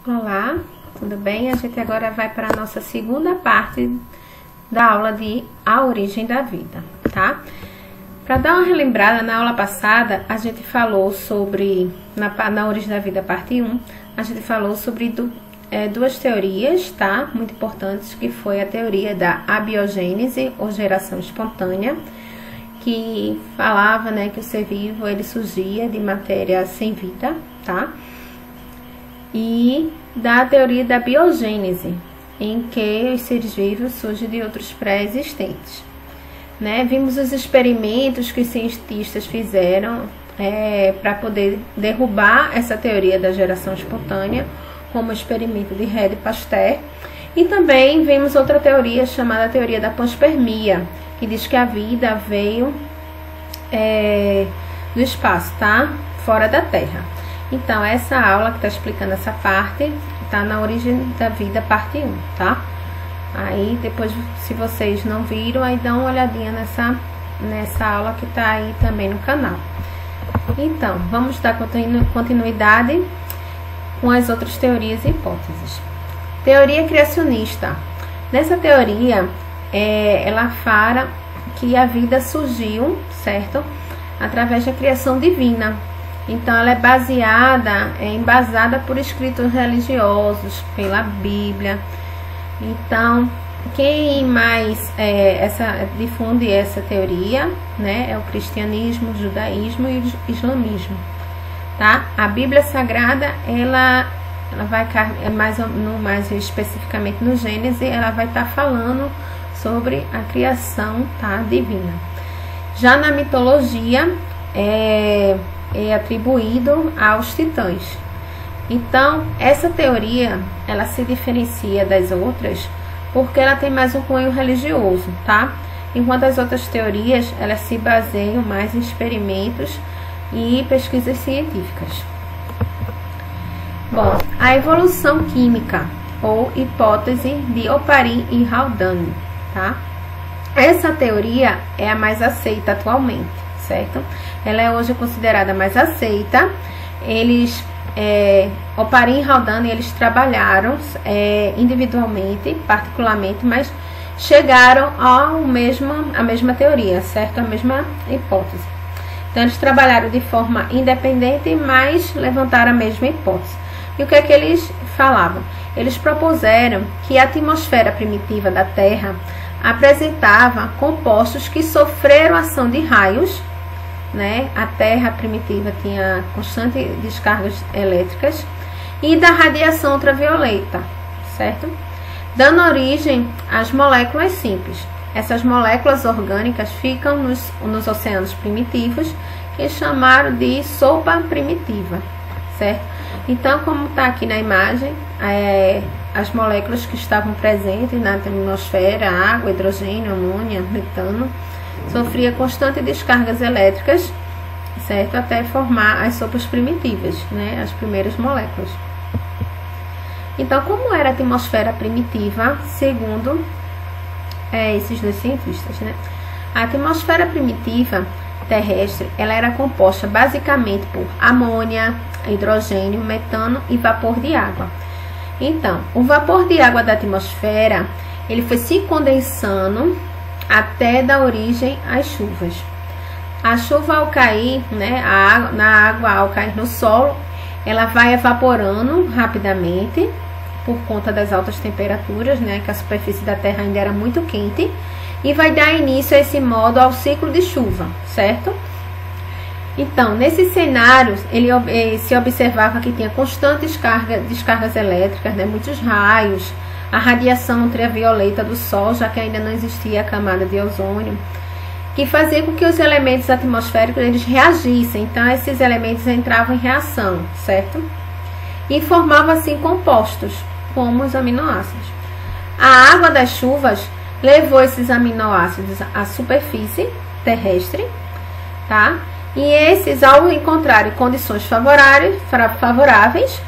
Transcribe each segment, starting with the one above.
Olá, tudo bem? A gente agora vai para a nossa segunda parte da aula de A Origem da Vida, tá? Para dar uma relembrada, na aula passada a gente falou sobre, na Origem da Vida parte 1, a gente falou sobre duas teorias, tá? Muito importantes, que foi a teoria da abiogênese, ou geração espontânea, que falava, né, que o ser vivo ele surgia de matéria sem vida, tá? E da teoria da biogênese, em que os seres vivos surgem de outros pré-existentes, né? Vimos os experimentos que os cientistas fizeram para poder derrubar essa teoria da geração espontânea, como o experimento de Red Pasteur. E também vimos outra teoria chamada teoria da panspermia, que diz que a vida veio do espaço, tá? Fora da Terra. Então, essa aula que está explicando essa parte está na Origem da Vida, parte 1, tá? Aí, depois, se vocês não viram, aí dá uma olhadinha nessa aula que está aí também no canal. Então, vamos dar continuidade com as outras teorias e hipóteses. Teoria criacionista. Nessa teoria, ela fala que a vida surgiu, certo? Através da criação divina. Então, ela é embasada por escritos religiosos, pela Bíblia. Então, quem mais difunde essa teoria, né, é o cristianismo, o judaísmo e o islamismo, tá? A Bíblia Sagrada, ela vai mais especificamente no Gênesis, ela vai estar falando sobre a criação, tá, divina. Já na mitologia, é atribuído aos titãs. Então, essa teoria, ela se diferencia das outras porque ela tem mais um cunho religioso, tá? Enquanto as outras teorias, elas se baseiam mais em experimentos e pesquisas científicas. Bom, a evolução química, ou hipótese de Oparin e Haldane, tá? Essa teoria é a mais aceita atualmente, certo? Ela é hoje considerada mais aceita. Oparin e Haldane, eles trabalharam individualmente, particularmente, mas chegaram à mesma teoria, certo? A mesma hipótese. Então, eles trabalharam de forma independente, mas levantaram a mesma hipótese. E o que é que eles falavam? Eles propuseram que a atmosfera primitiva da Terra apresentava compostos que sofreram ação de raios, né? A Terra primitiva tinha constantes descargas elétricas e da radiação ultravioleta, certo? Dando origem às moléculas simples. Essas moléculas orgânicas ficam nos oceanos primitivos, que chamaram de sopa primitiva, certo? Então, como está aqui na imagem, as moléculas que estavam presentes na atmosfera, água, hidrogênio, amônia, metano, sofria constantes descargas elétricas, certo? Até formar as sopas primitivas, né? As primeiras moléculas. Então, como era a atmosfera primitiva, segundo esses dois cientistas, né? A atmosfera primitiva terrestre, ela era composta basicamente por amônia, hidrogênio, metano e vapor de água. Então, o vapor de água da atmosfera, ele foi se condensando até dar origem às chuvas. A chuva, ao cair, né, na água, ao cair no solo, ela vai evaporando rapidamente por conta das altas temperaturas, né, que a superfície da Terra ainda era muito quente, e vai dar início a esse modo ao ciclo de chuva, certo? Então, nesse cenário, se observava que tinha constantes descargas elétricas, né, muitos raios, a radiação ultravioleta do Sol, já que ainda não existia a camada de ozônio, que fazia com que os elementos atmosféricos eles reagissem. Então, esses elementos entravam em reação, certo? E formavam, assim, compostos, como os aminoácidos. A água das chuvas levou esses aminoácidos à superfície terrestre, tá? E esses, ao encontrarem condições favoráveis,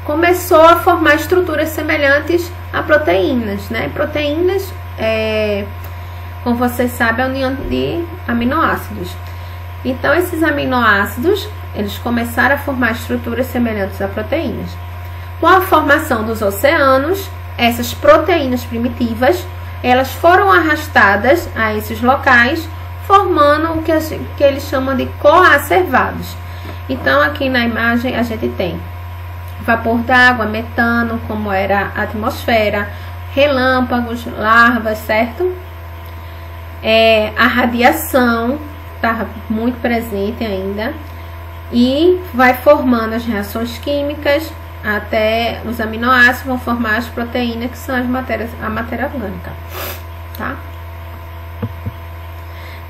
começou a formar estruturas semelhantes a proteínas, né? Proteínas, como vocês sabem, é a união de aminoácidos. Então, esses aminoácidos, eles começaram a formar estruturas semelhantes a proteínas. Com a formação dos oceanos, essas proteínas primitivas, elas foram arrastadas a esses locais, formando o que eles chamam de coacervados. Então, aqui na imagem a gente tem vapor d'água, metano, como era a atmosfera, relâmpagos, larvas, certo? A radiação está muito presente ainda e vai formando as reações químicas até os aminoácidos vão formar as proteínas, que são a matéria orgânica, tá?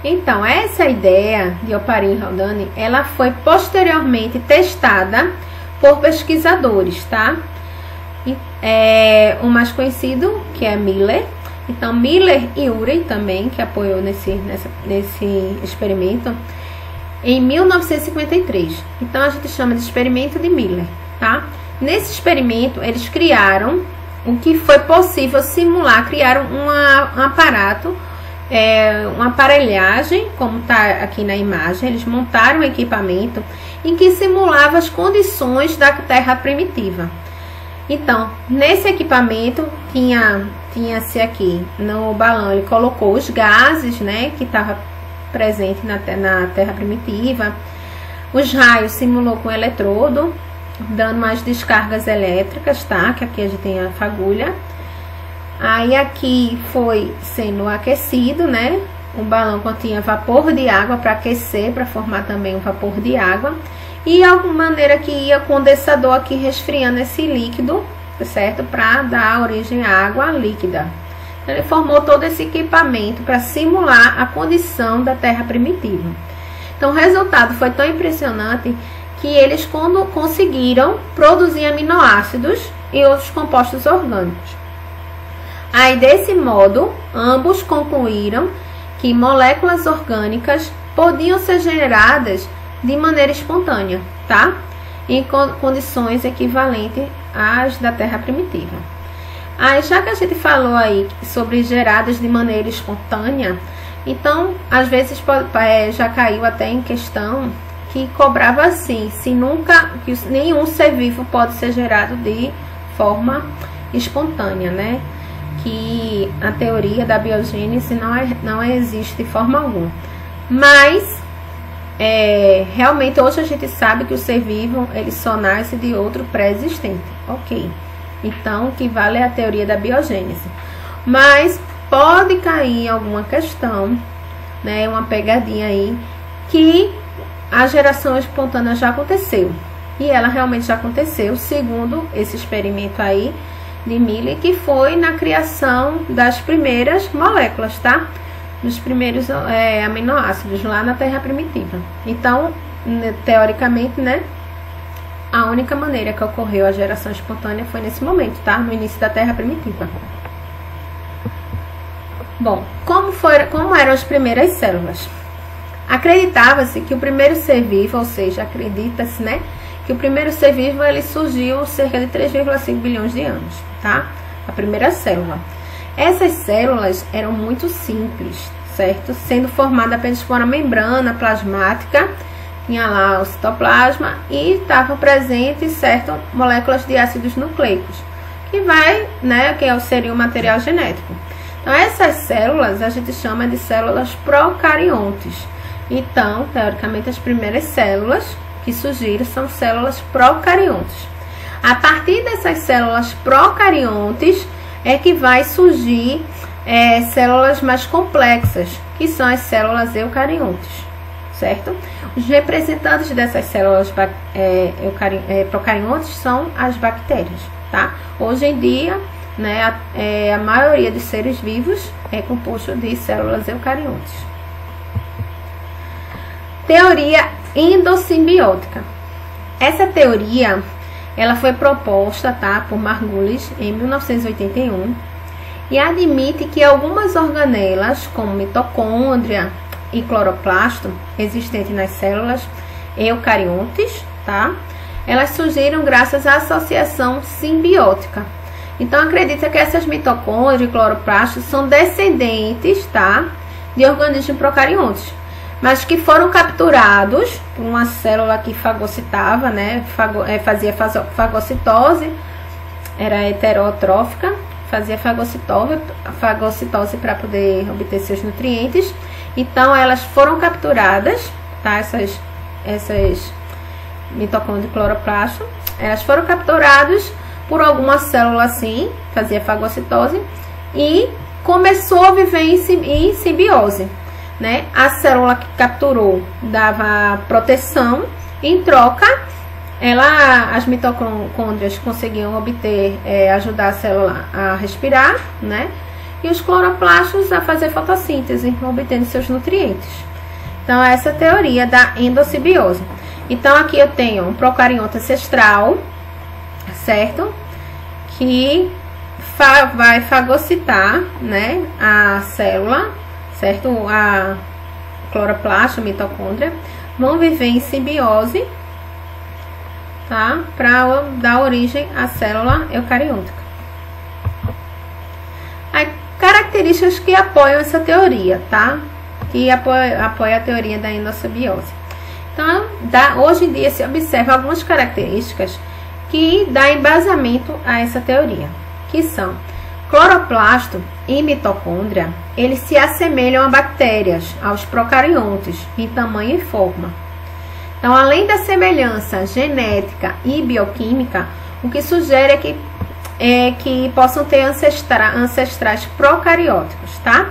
Então, essa ideia de Oparin-Haldane, ela foi posteriormente testada por pesquisadores, tá? O mais conhecido, que é Miller. Então, Miller e Urey também, que apoiou nesse experimento, em 1953. Então, a gente chama de experimento de Miller, tá? Nesse experimento, eles criaram o que foi possível simular, criaram um aparato, uma aparelhagem, como está aqui na imagem. Eles montaram um equipamento em que simulava as condições da Terra primitiva. Então, nesse equipamento, tinha-se aqui no balão, ele colocou os gases, né, que estavam presentes na Terra primitiva. Os raios simulou com eletrodo, dando mais descargas elétricas, tá? Que aqui a gente tem a fagulha. Aí aqui foi sendo aquecido, né? O balão continha vapor de água para aquecer, para formar também um vapor de água. E alguma maneira que ia condensador aqui resfriando esse líquido, certo? Para dar origem à água líquida. Ele formou todo esse equipamento para simular a condição da Terra primitiva. Então, o resultado foi tão impressionante que eles conseguiram produzir aminoácidos e outros compostos orgânicos. Aí, desse modo, ambos concluíram que moléculas orgânicas podiam ser geradas de maneira espontânea, tá? Em condições equivalentes às da Terra primitiva. Aí, já que a gente falou aí sobre geradas de maneira espontânea, então, às vezes já caiu até em questão que cobrava assim, que nenhum ser vivo pode ser gerado de forma espontânea, né? Que a teoria da biogênese não existe de forma alguma. Mas, realmente, hoje a gente sabe que o ser vivo, ele só nasce de outro pré-existente, ok? Então, que vale a teoria da biogênese. Mas, pode cair alguma questão, né? Uma pegadinha aí, que a geração espontânea já aconteceu. E ela realmente já aconteceu, segundo esse experimento aí de Miller, que foi na criação das primeiras moléculas, tá? Dos primeiros aminoácidos lá na Terra primitiva. Então, teoricamente, né? A única maneira que ocorreu a geração espontânea foi nesse momento, tá? No início da Terra primitiva. Bom, como eram as primeiras células? Acreditava-se que o primeiro ser vivo, ou seja, acredita-se, né, que o primeiro ser vivo ele surgiu cerca de 3,5 bilhões de anos, tá? A primeira célula. Essas células eram muito simples, certo? Sendo formada apenas por uma membrana plasmática, tinha lá o citoplasma e estavam presentes, certo, moléculas de ácidos nucleicos, que seria o material genético. Então, essas células a gente chama de células procariontes. Então, teoricamente, as primeiras células que surgiram são células procariontes. A partir dessas células procariontes é que vai surgir células mais complexas, que são as células eucariontes, certo? Os representantes dessas células procariontes são as bactérias, tá? Hoje em dia, né, a maioria dos seres vivos é composto de células eucariontes. Teoria endossimbiótica. Essa teoria, ela foi proposta, tá, por Margulis em 1981 e admite que algumas organelas, como mitocôndria e cloroplasto, existentes nas células eucariontes, tá, elas surgiram graças à associação simbiótica. Então, acredita que essas mitocôndrias e cloroplastos são descendentes, tá, de organismos procariontes, mas que foram capturados por uma célula que fagocitava, né, fazia fagocitose, era heterotrófica, fazia fagocitose para poder obter seus nutrientes. Então elas foram capturadas, tá? Essas mitocôndrias cloroplastos, elas foram capturadas por alguma célula assim, fazia fagocitose e começou a viver em simbiose, né? A célula que capturou dava proteção, em troca as mitocôndrias conseguiam ajudar a célula a respirar, né? E os cloroplastos a fazer fotossíntese, obtendo seus nutrientes. Então, essa é a teoria da endossimbiose. Então, aqui eu tenho um procarionto ancestral, certo? Que vai fagocitar, né, a célula, certo? A cloroplasto, a mitocôndria, vão viver em simbiose, tá? Para dar origem à célula eucariótica. Aí, características que apoiam essa teoria, tá? Que apoia a teoria da endossimbiose. Então, hoje em dia se observa algumas características que dá embasamento a essa teoria, que são cloroplasto e mitocôndria, eles se assemelham a bactérias, aos procariontes, em tamanho e forma. Então, além da semelhança genética e bioquímica, o que sugere é que possam ter ancestrais procarióticos, tá?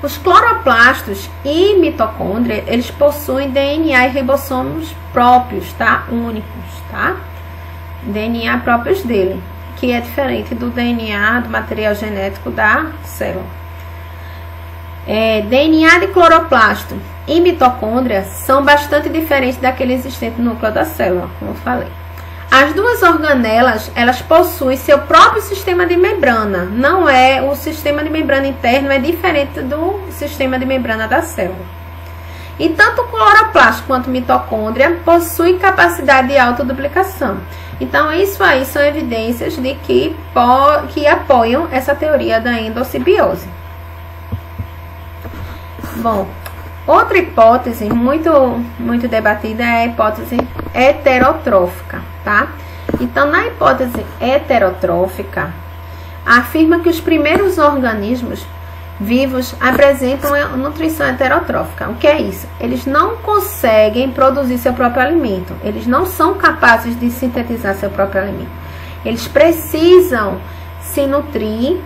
Os cloroplastos e mitocôndria, eles possuem DNA e ribossomos próprios, tá? Únicos, tá? DNA próprios dele, que é diferente do DNA, do material genético da célula. DNA de cloroplasto e mitocôndria são bastante diferentes daquele existente no núcleo da célula, como eu falei. As duas organelas, elas possuem seu próprio sistema de membrana. Não é o sistema de membrana interno, é diferente do sistema de membrana da célula. E tanto o cloroplasto quanto a mitocôndria possuem capacidade de autoduplicação. Então, isso aí são evidências de que apoiam essa teoria da endossimbiose. Bom, outra hipótese muito debatida é a hipótese heterotrófica, tá? Então, na hipótese heterotrófica, afirma que os primeiros organismos vivos apresentam nutrição heterotrófica. O que é isso? Eles não conseguem produzir seu próprio alimento. Eles não são capazes de sintetizar seu próprio alimento. Eles precisam se nutrir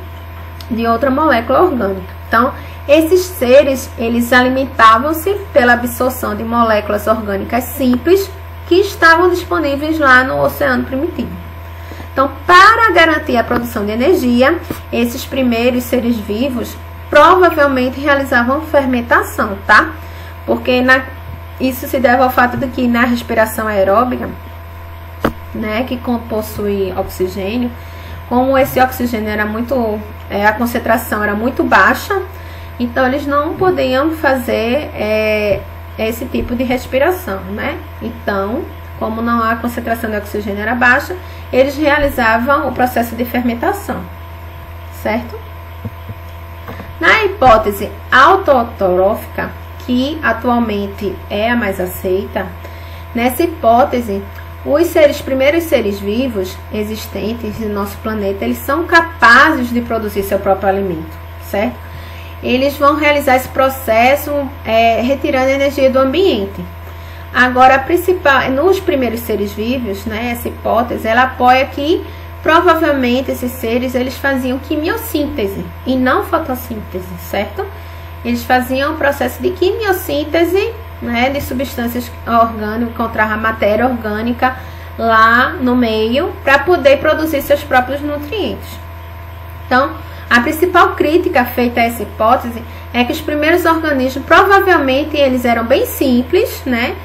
de outra molécula orgânica. Então, esses seres, eles alimentavam-se pela absorção de moléculas orgânicas simples que estavam disponíveis lá no oceano primitivo. Então, para garantir a produção de energia, esses primeiros seres vivos provavelmente realizavam fermentação, tá? Porque isso se deve ao fato de que na respiração aeróbica, né, que possui oxigênio, como esse oxigênio era a concentração era muito baixa, então eles não podiam fazer esse tipo de respiração, né? Então, como a concentração de oxigênio era baixa, eles realizavam o processo de fermentação, certo? Na hipótese autotrófica, que atualmente é a mais aceita, nessa hipótese, os primeiros seres vivos existentes no nosso planeta, eles são capazes de produzir seu próprio alimento, certo? Eles vão realizar esse processo retirando energia do ambiente. Agora, nos primeiros seres vivos, né, essa hipótese, ela apoia que provavelmente esses seres, eles faziam quimiossíntese e não fotossíntese, certo? Eles faziam o processo de quimiossíntese, né, de substâncias orgânicas, encontrar a matéria orgânica lá no meio para poder produzir seus próprios nutrientes. Então, a principal crítica feita a essa hipótese é que os primeiros organismos, provavelmente, eles eram bem simples, né?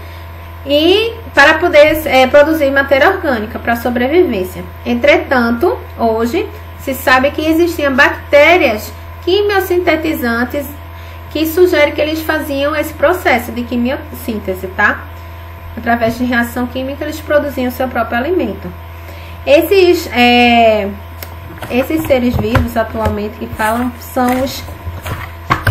E para poder produzir matéria orgânica para sobrevivência. Entretanto, hoje, se sabe que existiam bactérias quimiosintetizantes que sugere que eles faziam esse processo de quimiossíntese, tá? Através de reação química, eles produziam seu próprio alimento. Esses seres vivos atualmente que falam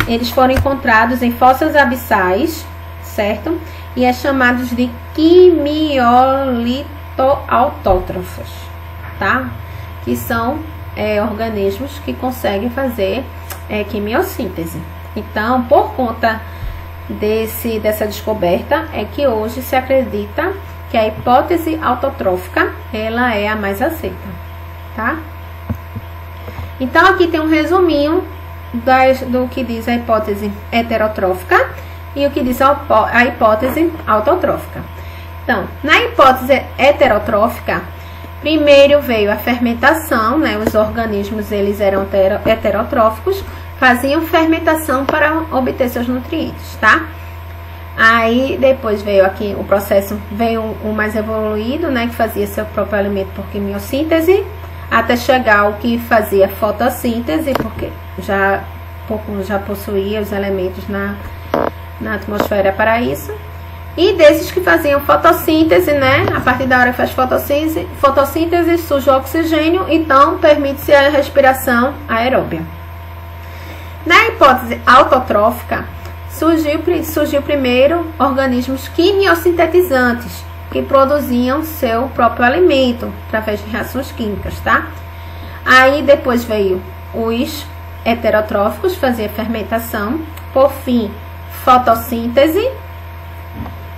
eles foram encontrados em fossas abissais, certo? E é chamados de quimiolitoautótrofos, tá? que são organismos que conseguem fazer quimiossíntese. Então, por conta dessa descoberta, é que hoje se acredita que a hipótese autotrófica, ela é a mais aceita, tá? Então, aqui tem um resuminho do que diz a hipótese heterotrófica e o que diz a hipótese autotrófica. Então, na hipótese heterotrófica, primeiro veio a fermentação, né? Os organismos, eles eram heterotróficos, faziam fermentação para obter seus nutrientes, tá? Aí, depois veio aqui o processo, veio o mais evoluído, né? Que fazia seu próprio alimento por quimiossíntese, até chegar ao que fazia fotossíntese, porque já possuía os elementos na atmosfera para isso. E desses que faziam fotossíntese, né? A partir da hora que faz fotossíntese surge o oxigênio, então permite-se a respiração aeróbia. Na hipótese autotrófica, surgiu primeiro organismos quimiosintetizantes, que produziam seu próprio alimento através de reações químicas, tá? Aí depois veio os heterotróficos, fazia fermentação, por fim, fotossíntese,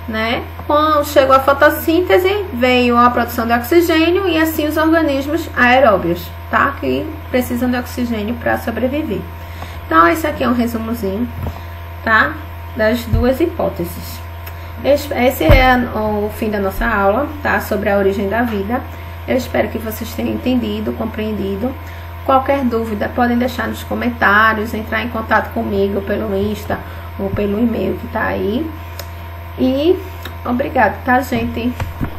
né? Quando chegou a fotossíntese, veio a produção de oxigênio e assim os organismos aeróbios, tá? Que precisam de oxigênio para sobreviver. Então, esse aqui é um resumozinho, tá? Das duas hipóteses. Esse é o fim da nossa aula, tá? Sobre a origem da vida. Eu espero que vocês tenham entendido, compreendido. Qualquer dúvida, podem deixar nos comentários, entrar em contato comigo pelo Insta ou pelo e-mail que tá aí. E obrigado, tá, gente?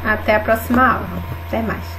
Até a próxima aula. Até mais.